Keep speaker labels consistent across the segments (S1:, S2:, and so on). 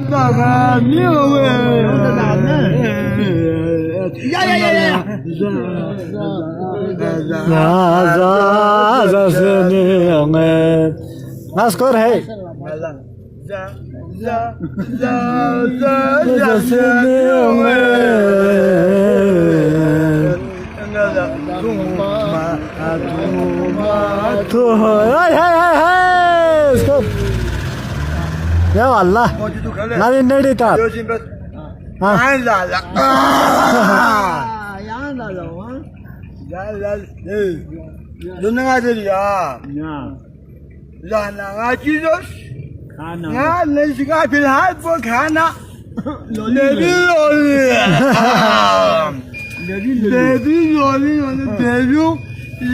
S1: 那个牛哎，呀！za
S2: se ne Naskor hai za se tu hai skor ya Allah nani nedita
S1: Lunanga dia. Lana Jesus. Khana. Nasiga filhal po khana. Lebi loli.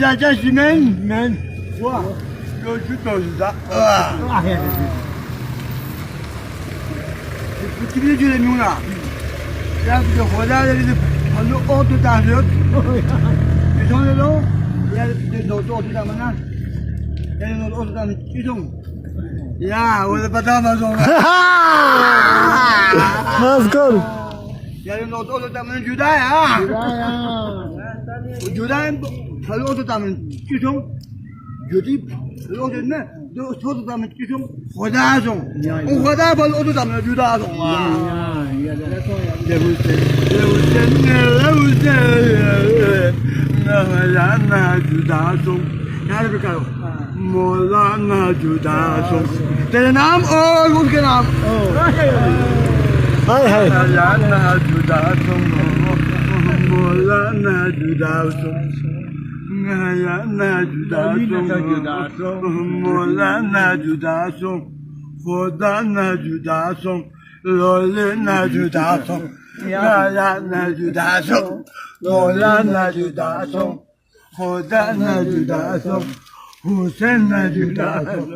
S1: La jasmine men. Wa. Yo chuto da. Kimi jule nuna. Ya bu hoda dedi. Onu otu tanıyor. Güzel lo. Ya de otu da mana. Ya otu da güzel. Ya o da patama sonra.
S2: Naskor
S1: Ya otu da mana juda ya. Juda kalau otu da mana güzel. Jadi otu ne? Otu da mana güzel. Hoda son. O hoda bal otu da mana juda son. Molana Judason, Molana Judason. Teira naam और उसके नाम.
S2: hai
S1: Molana Judason, Molana Judason. Molana Judason, Molana Judason, Khodana Judason, Lolena Judason. Molana Judason, Molana Judason, Khodana Judason, Husseina Judason,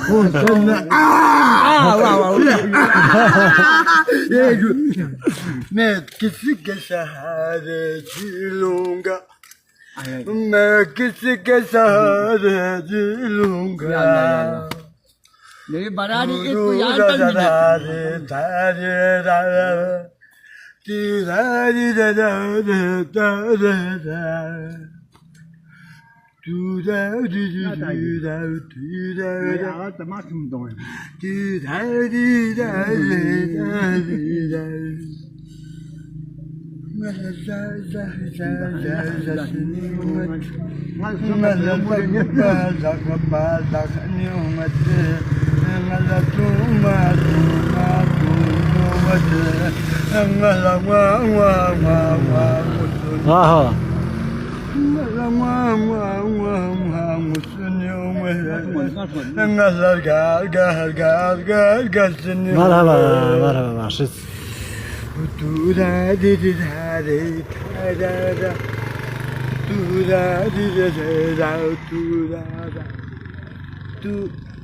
S1: Husseina. मैं किसी के सहारे जीलूंगा मैं किसी के सहारे जीलूंगा
S3: मेरी बरारी इसको याद कर
S2: aha merhaba siz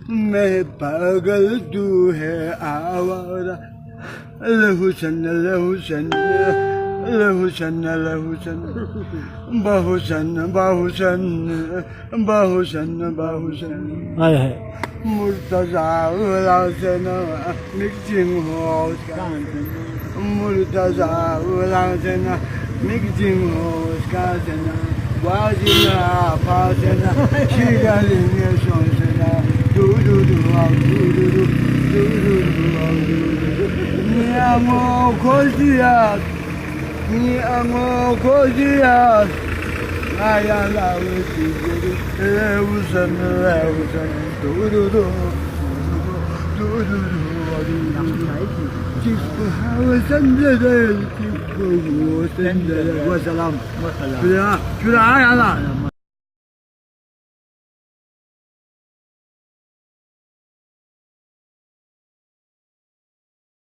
S1: मैं पागल तू है आवारा लहुसन लहुसन लहुसन लहुसन बहुसन बहुसन बहुसन बहुसन
S2: hai
S1: मुर्तजा उलासन मिक्सिंग होस मुर्तजा उलासन मिक्सिंग होस कासन वाजिना फासना शिगालिंग सोसना du du du ni amo cozias ni amo cozias aya la usi usan du du du Chico hawasan de Chico wasan de wasalam. Sudah, sudah ayah lah.